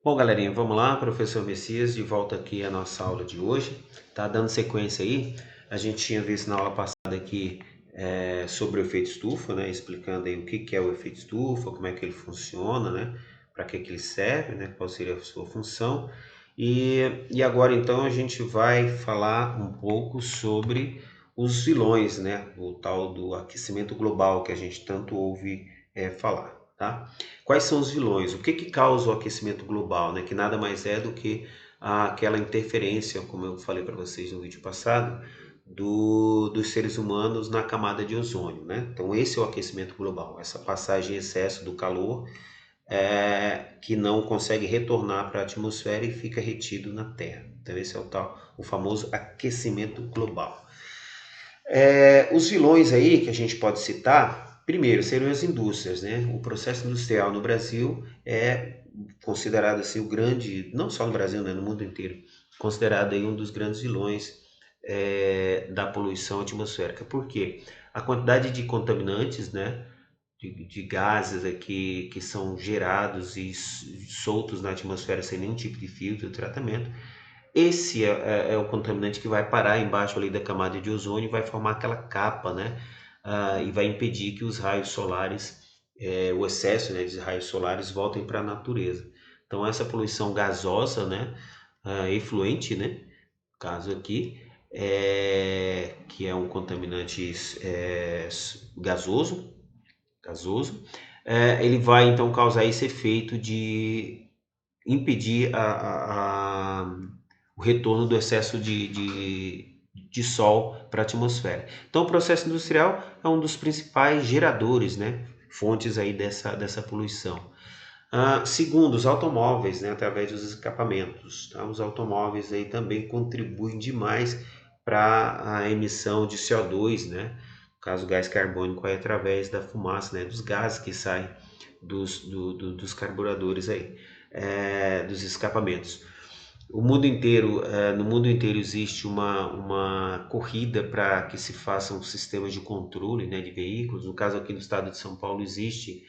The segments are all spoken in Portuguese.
Bom, galerinha, vamos lá, professor Messias, de volta aqui à nossa aula de hoje. Tá dando sequência aí. A gente tinha visto na aula passada aqui sobre o efeito estufa, né? Explicando aí o que é o efeito estufa, como é que ele funciona, né? Para que ele serve, né? Qual seria a sua função. E agora então a gente vai falar um pouco sobre os vilões, né? O tal do aquecimento global que a gente tanto ouve falar, tá? Quais são os vilões? O que causa o aquecimento global, né? Que nada mais é do que aquela interferência, como eu falei para vocês no vídeo passado, dos seres humanos na camada de ozônio, né? Então esse é o aquecimento global, essa passagem em excesso do calor que não consegue retornar para a atmosfera e fica retido na Terra. Então esse é o famoso aquecimento global. Os vilões aí que a gente pode citar, primeiro seriam as indústrias, né? O processo industrial no Brasil é considerado assim o grande, não só no Brasil, né? No mundo inteiro, considerado aí um dos grandes vilões da poluição atmosférica. Por quê? A quantidade de contaminantes, né? De gases aqui que são gerados e soltos na atmosfera sem nenhum tipo de filtro, tratamento. Esse é o contaminante que vai parar embaixo ali da camada de ozônio e vai formar aquela capa, né? E vai impedir que os raios solares, o excesso, né, de raios solares voltem para a natureza. Então essa poluição gasosa, né, efluente, né, no caso aqui, que é um contaminante gasoso, ele vai então causar esse efeito de impedir o retorno do excesso de sol para a atmosfera. Então, o processo industrial é um dos principais geradores, né, fontes aí dessa poluição. Segundo, os automóveis, né, através dos escapamentos. Tá? Os automóveis aí também contribuem demais para a emissão de CO2, né? No caso, o gás carbônico é através da fumaça, né, dos gases que saem dos carburadores aí, dos escapamentos. O mundo inteiro, no mundo inteiro existe uma corrida para que se façam sistemas de controle, né, de veículos. No caso aqui no estado de São Paulo existe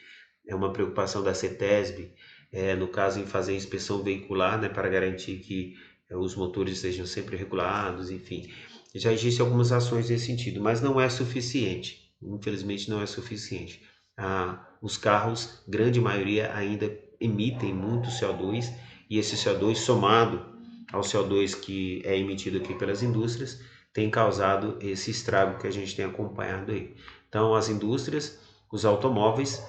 uma preocupação da CETESB, no caso em fazer inspeção veicular, né, para garantir que os motores sejam sempre regulados, enfim. Já existem algumas ações nesse sentido, mas não é suficiente. Infelizmente não é suficiente. Os carros, grande maioria, ainda emitem muito CO2 e esse CO2 somado ao CO2 que é emitido aqui pelas indústrias tem causado esse estrago que a gente tem acompanhado aí. Então as indústrias, os automóveis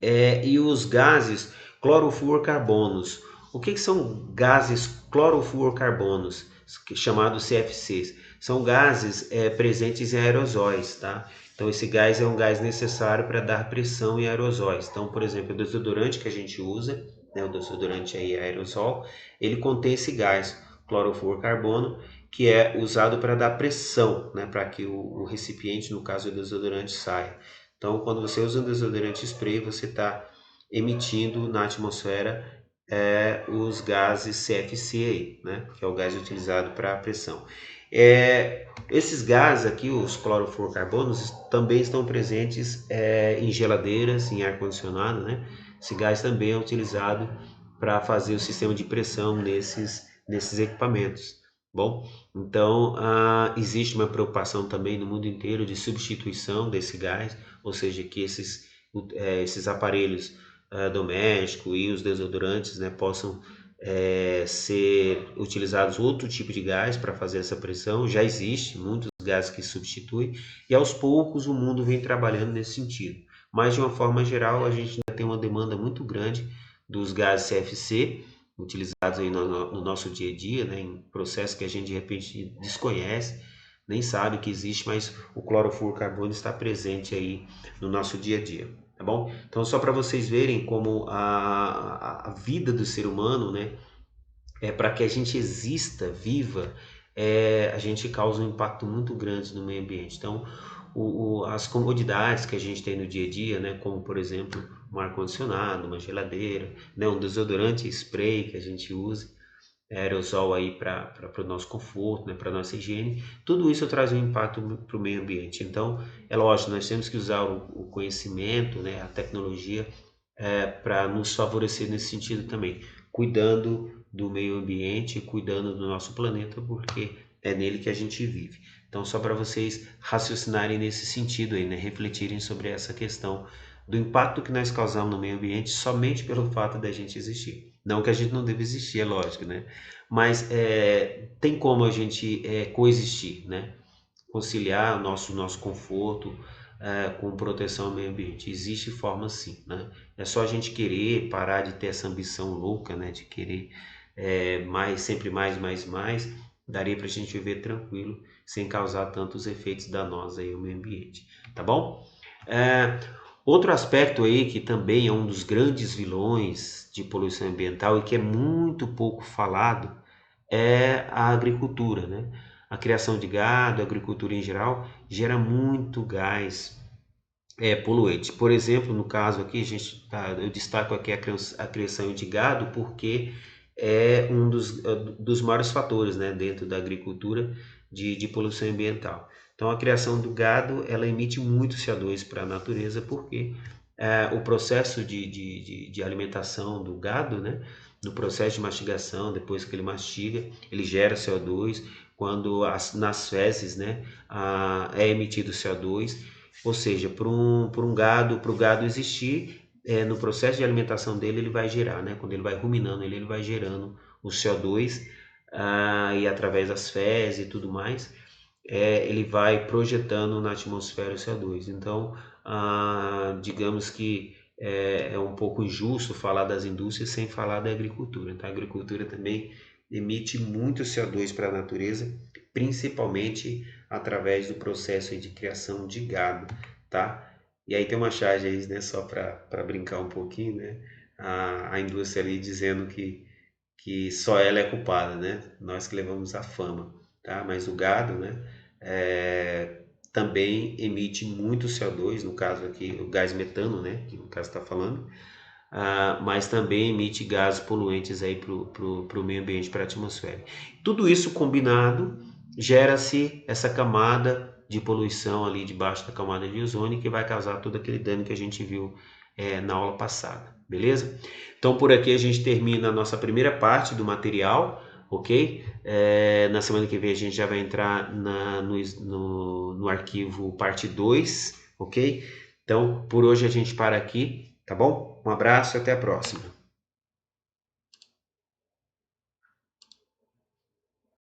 e os gases clorofluorcarbonos. O que são gases clorofluorcarbonos, chamados CFCs? São gases presentes em aerosóis, tá? Então esse gás é um gás necessário para dar pressão em aerosóis. Então, por exemplo, o desodorante que a gente usa, né, o desodorante aí aerosol, ele contém esse gás clorofluorcarbono que é usado para dar pressão, né, para que o recipiente, no caso o desodorante, saia. Então, quando você usa um desodorante spray, você está emitindo na atmosfera os gases CFC, né? Que é o gás utilizado para a pressão. Esses gases aqui, os clorofluorcarbonos, também estão presentes em geladeiras, em ar-condicionado, né? Esse gás também é utilizado para fazer o sistema de pressão nesses equipamentos. Bom, então existe uma preocupação também no mundo inteiro de substituição desse gás, ou seja, que esses aparelhos domésticos e os desodorantes, né, possam ser utilizados outro tipo de gás para fazer essa pressão. Já existe muitos gases que substituem e aos poucos o mundo vem trabalhando nesse sentido. Mas de uma forma geral a gente ainda tem uma demanda muito grande dos gases CFC utilizados aí no nosso dia a dia, né, em processos que a gente de repente desconhece, nem sabe que existe, mas o clorofluorcarbono está presente aí no nosso dia a dia, tá bom? Então só para vocês verem como a vida do ser humano, né, para que a gente exista, viva, a gente causa um impacto muito grande no meio ambiente. Então, as comodidades que a gente tem no dia a dia, né, como por exemplo um ar-condicionado, uma geladeira, né, um desodorante spray que a gente usa, aerosol aí para o nosso conforto, né, para a nossa higiene, tudo isso traz um impacto para o meio ambiente. Então, é lógico, nós temos que usar o conhecimento, né, a tecnologia, para nos favorecer nesse sentido também. cuidando do meio ambiente, cuidando do nosso planeta, porque é nele que a gente vive. Então, só para vocês raciocinarem nesse sentido aí, né? Refletirem sobre essa questão do impacto que nós causamos no meio ambiente somente pelo fato da gente existir. Não que a gente não deva existir, é lógico, né? Mas tem como a gente coexistir, né? Conciliar o nosso conforto com proteção ao meio ambiente. Existe forma sim, né? É só a gente querer parar de ter essa ambição louca, né? De querer mais, sempre mais. Daria para a gente viver tranquilo, sem causar tantos efeitos danosos aí ao meio ambiente, tá bom? É, outro aspecto aí que também é um dos grandes vilões de poluição ambiental e que é muito pouco falado é a agricultura, né? A criação de gado, a agricultura em geral, gera muito gás poluente. Por exemplo, no caso aqui, eu destaco aqui a criação de gado porque é um dos maiores fatores, né, dentro da agricultura de poluição ambiental. Então, a criação do gado, ela emite muito CO2 para a natureza porque o processo de alimentação do gado, né, no processo de mastigação, depois que ele mastiga, ele gera CO2. Quando nas fezes, né, é emitido CO2, ou seja, para um gado, para o gado existir, no processo de alimentação dele, ele vai gerar, né? Quando ele vai ruminando, ele vai gerando o CO2 e através das fezes e tudo mais, ele vai projetando na atmosfera o CO2. Então, digamos que é um pouco injusto falar das indústrias sem falar da agricultura. Então, a agricultura também emite muito CO2 para a natureza, principalmente através do processo de criação de gado, tá? E aí tem uma charge aí, né, só para brincar um pouquinho, né? A indústria ali dizendo que só ela é culpada, né? Nós que levamos a fama, tá? Mas o gado, né, também emite muito CO2, no caso aqui o gás metano, né, que no caso está falando, mas também emite gases poluentes aí para o meio ambiente, para a atmosfera. Tudo isso combinado gera-se essa camada de poluição ali debaixo da camada de ozônio que vai causar todo aquele dano que a gente viu na aula passada, beleza? Então por aqui a gente termina a nossa primeira parte do material, ok? Na semana que vem a gente já vai entrar no arquivo parte 2, ok? Então por hoje a gente para aqui, tá bom? Um abraço e até a próxima.